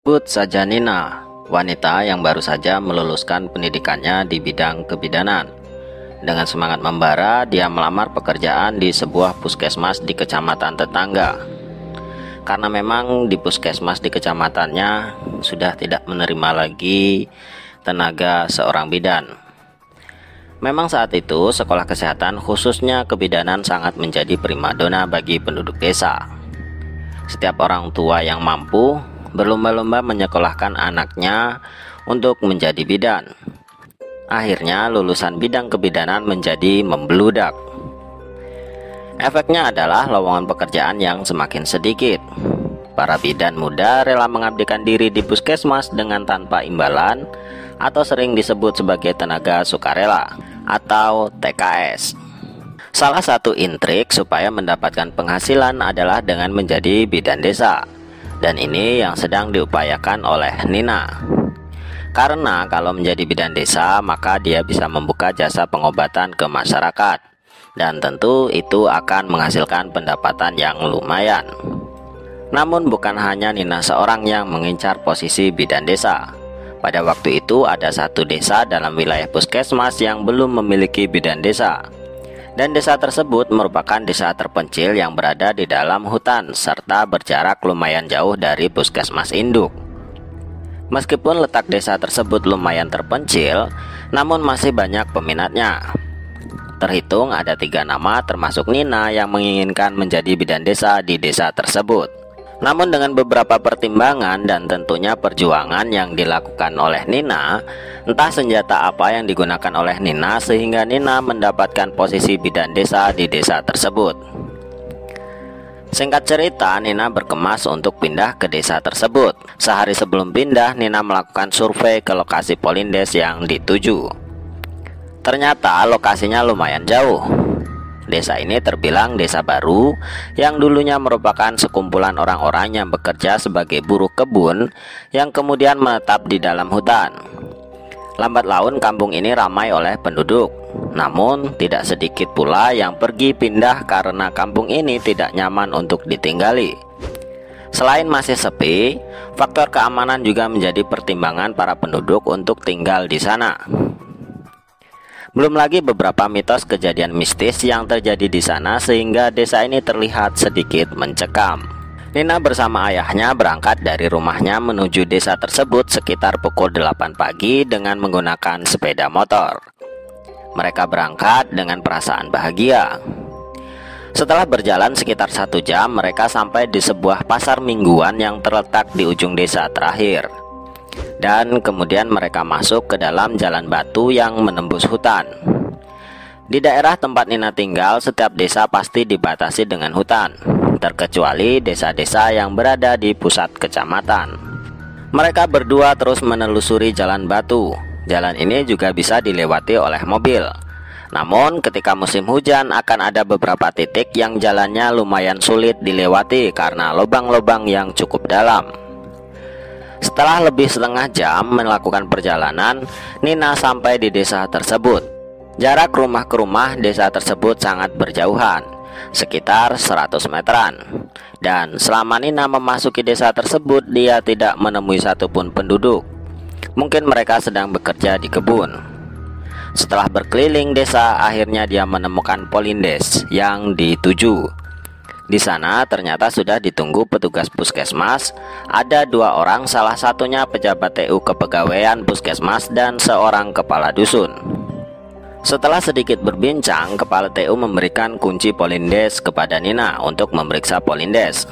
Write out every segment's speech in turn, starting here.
Sebut saja Nina, wanita yang baru saja meluluskan pendidikannya di bidang kebidanan. Dengan semangat membara, dia melamar pekerjaan di sebuah puskesmas di kecamatan tetangga. Karena memang di puskesmas di kecamatannya sudah tidak menerima lagi tenaga seorang bidan. Memang saat itu sekolah kesehatan khususnya kebidanan sangat menjadi primadona bagi penduduk desa. Setiap orang tua yang mampu berlomba-lomba menyekolahkan anaknya untuk menjadi bidan. Akhirnya lulusan bidang kebidanan menjadi membeludak. Efeknya adalah lowongan pekerjaan yang semakin sedikit. Para bidan muda rela mengabdikan diri di puskesmas dengan tanpa imbalan atau sering disebut sebagai tenaga sukarela atau TKS. Salah satu intrik supaya mendapatkan penghasilan adalah dengan menjadi bidan desa. Dan ini yang sedang diupayakan oleh Nina. Karena kalau menjadi bidan desa, maka dia bisa membuka jasa pengobatan ke masyarakat. Dan tentu itu akan menghasilkan pendapatan yang lumayan. Namun bukan hanya Nina seorang yang mengincar posisi bidan desa. Pada waktu itu ada satu desa dalam wilayah puskesmas yang belum memiliki bidan desa. Dan desa tersebut merupakan desa terpencil yang berada di dalam hutan serta berjarak lumayan jauh dari puskesmas induk. Meskipun letak desa tersebut lumayan terpencil, namun masih banyak peminatnya. Terhitung ada 3 nama termasuk Nina yang menginginkan menjadi bidan desa di desa tersebut. Namun dengan beberapa pertimbangan dan tentunya perjuangan yang dilakukan oleh Nina, entah senjata apa yang digunakan oleh Nina sehingga Nina mendapatkan posisi bidan desa di desa tersebut. Singkat cerita, Nina berkemas untuk pindah ke desa tersebut. Sehari sebelum pindah, Nina melakukan survei ke lokasi polindes yang dituju. Ternyata lokasinya lumayan jauh. Desa ini terbilang desa baru yang dulunya merupakan sekumpulan orang-orang yang bekerja sebagai buruh kebun yang kemudian menetap di dalam hutan. Lambat laun kampung ini ramai oleh penduduk. Namun tidak sedikit pula yang pergi pindah karena kampung ini tidak nyaman untuk ditinggali. Selain masih sepi, faktor keamanan juga menjadi pertimbangan para penduduk untuk tinggal di sana. Belum lagi beberapa mitos kejadian mistis yang terjadi di sana sehingga desa ini terlihat sedikit mencekam. Nina bersama ayahnya berangkat dari rumahnya menuju desa tersebut sekitar pukul 8 pagi dengan menggunakan sepeda motor. Mereka berangkat dengan perasaan bahagia. Setelah berjalan sekitar 1 jam, mereka sampai di sebuah pasar mingguan yang terletak di ujung desa terakhir. Dan kemudian mereka masuk ke dalam jalan batu yang menembus hutan. Di daerah tempat Nina tinggal, setiap desa pasti dibatasi dengan hutan, terkecuali desa-desa yang berada di pusat kecamatan. Mereka berdua terus menelusuri jalan batu. Jalan ini juga bisa dilewati oleh mobil. Namun ketika musim hujan akan ada beberapa titik yang jalannya lumayan sulit dilewati karena lubang-lubang yang cukup dalam. Setelah lebih setengah jam melakukan perjalanan, Nina sampai di desa tersebut. Jarak rumah ke rumah desa tersebut sangat berjauhan, sekitar 100 meteran. Dan selama Nina memasuki desa tersebut, dia tidak menemui satupun penduduk. Mungkin mereka sedang bekerja di kebun. Setelah berkeliling desa, akhirnya dia menemukan polindes yang dituju. Di sana ternyata sudah ditunggu petugas puskesmas. Ada 2 orang, salah satunya pejabat TU kepegawaian puskesmas dan seorang kepala dusun. Setelah sedikit berbincang, kepala TU memberikan kunci polindes kepada Nina untuk memeriksa polindes.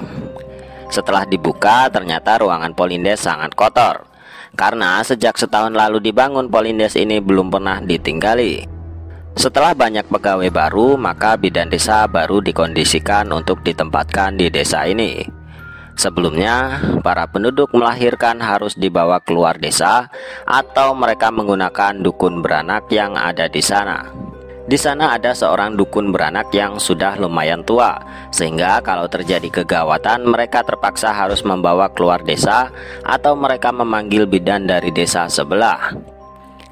Setelah dibuka, ternyata ruangan polindes sangat kotor. Karena sejak setahun lalu dibangun, polindes ini belum pernah ditinggali. Setelah banyak pegawai baru, maka bidan desa baru dikondisikan untuk ditempatkan di desa ini. Sebelumnya, para penduduk melahirkan harus dibawa keluar desa atau mereka menggunakan dukun beranak yang ada di sana. Di sana ada seorang dukun beranak yang sudah lumayan tua, sehingga kalau terjadi kegawatan mereka terpaksa harus membawa keluar desa atau mereka memanggil bidan dari desa sebelah.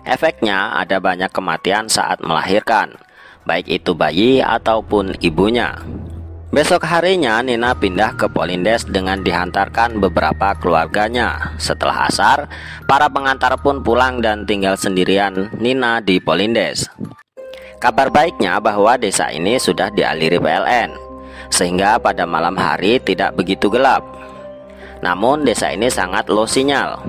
Efeknya ada banyak kematian saat melahirkan, baik itu bayi ataupun ibunya. Besok harinya Nina pindah ke Polindes dengan dihantarkan beberapa keluarganya. Setelah asar, para pengantar pun pulang dan tinggal sendirian Nina di Polindes. Kabar baiknya bahwa desa ini sudah dialiri PLN, sehingga pada malam hari tidak begitu gelap. Namun desa ini sangat low sinyal.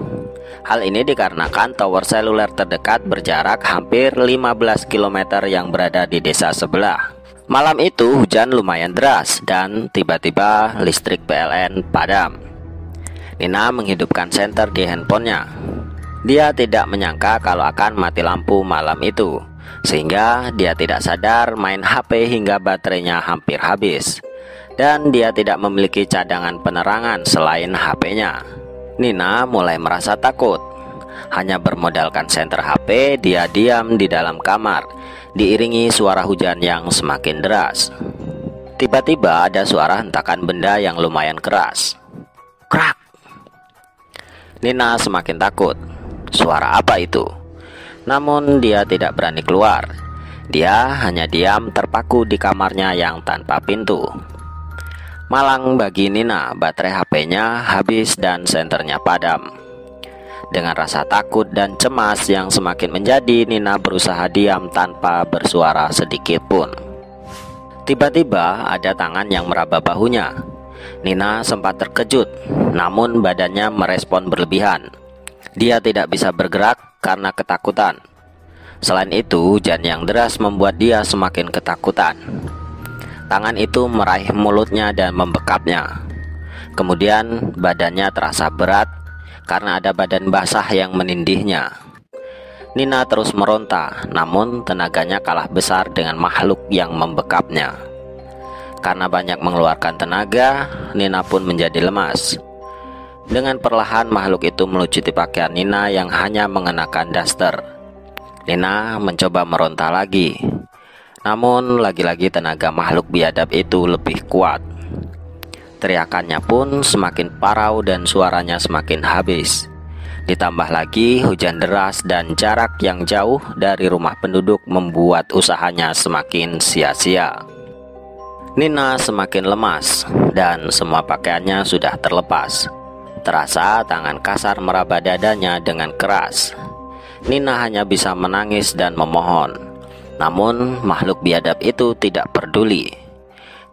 Hal ini dikarenakan tower seluler terdekat berjarak hampir 15 km yang berada di desa sebelah. Malam itu hujan lumayan deras dan tiba-tiba listrik PLN padam. Nina menghidupkan senter di handphonenya. Dia tidak menyangka kalau akan mati lampu malam itu, sehingga dia tidak sadar main HP hingga baterainya hampir habis. Dan dia tidak memiliki cadangan penerangan selain HP-nya. Nina mulai merasa takut. Hanya bermodalkan senter HP, dia diam di dalam kamar, diiringi suara hujan yang semakin deras. Tiba-tiba ada suara hentakan benda yang lumayan keras. Krak! Nina semakin takut. Suara apa itu? Namun dia tidak berani keluar. Dia hanya diam terpaku di kamarnya yang tanpa pintu. Malang bagi Nina, baterai HP-nya habis dan senternya padam. Dengan rasa takut dan cemas yang semakin menjadi, Nina berusaha diam tanpa bersuara sedikit pun. Tiba-tiba ada tangan yang meraba bahunya. Nina sempat terkejut, namun badannya merespon berlebihan. Dia tidak bisa bergerak karena ketakutan. Selain itu, hujan yang deras membuat dia semakin ketakutan. Tangan itu meraih mulutnya dan membekapnya. Kemudian badannya terasa berat karena ada badan basah yang menindihnya. Nina terus meronta, namun tenaganya kalah besar dengan makhluk yang membekapnya. Karena banyak mengeluarkan tenaga, Nina pun menjadi lemas. Dengan perlahan makhluk itu melucuti pakaian Nina yang hanya mengenakan daster. Nina mencoba meronta lagi, namun lagi-lagi tenaga makhluk biadab itu lebih kuat. Teriakannya pun semakin parau dan suaranya semakin habis. Ditambah lagi hujan deras dan jarak yang jauh dari rumah penduduk membuat usahanya semakin sia-sia. Nina semakin lemas dan semua pakaiannya sudah terlepas. Terasa tangan kasar meraba dadanya dengan keras. Nina hanya bisa menangis dan memohon. Namun makhluk biadab itu tidak peduli.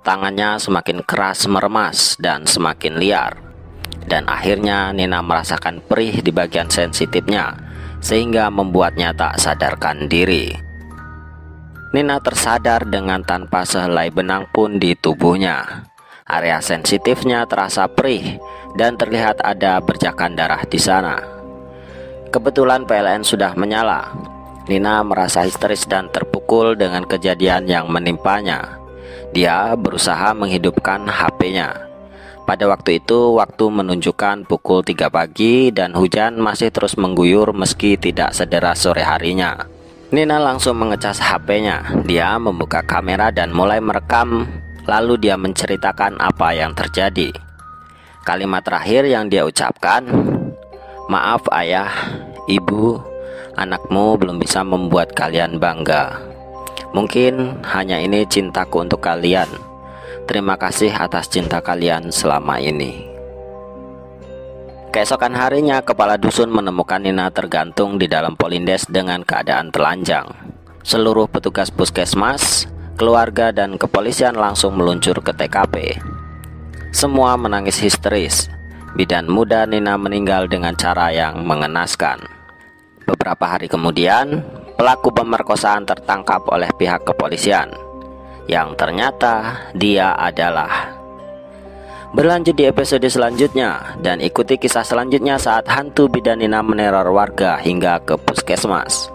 Tangannya semakin keras meremas dan semakin liar. Dan akhirnya Nina merasakan perih di bagian sensitifnya, sehingga membuatnya tak sadarkan diri. Nina tersadar dengan tanpa sehelai benang pun di tubuhnya. Area sensitifnya terasa perih dan terlihat ada bercakan darah di sana. Kebetulan PLN sudah menyala. Nina merasa histeris dan terpukul dengan kejadian yang menimpanya. Dia berusaha menghidupkan HP-nya. Pada waktu itu, waktu menunjukkan pukul 3 pagi dan hujan masih terus mengguyur meski tidak sederas sore harinya. Nina langsung mengecas HP-nya. Dia membuka kamera dan mulai merekam, lalu dia menceritakan apa yang terjadi. Kalimat terakhir yang dia ucapkan, "Maaf ayah, ibu, anakmu belum bisa membuat kalian bangga. Mungkin hanya ini cintaku untuk kalian. Terima kasih atas cinta kalian selama ini." Keesokan harinya, kepala dusun menemukan Nina tergantung di dalam Polindes dengan keadaan telanjang. Seluruh petugas puskesmas, keluarga, dan kepolisian langsung meluncur ke TKP. Semua menangis histeris. Bidan muda Nina meninggal dengan cara yang mengenaskan. Beberapa hari kemudian, pelaku pemerkosaan tertangkap oleh pihak kepolisian, yang ternyata dia adalah. Berlanjut di episode selanjutnya, dan ikuti kisah selanjutnya saat hantu bidan Nina meneror warga hingga ke puskesmas.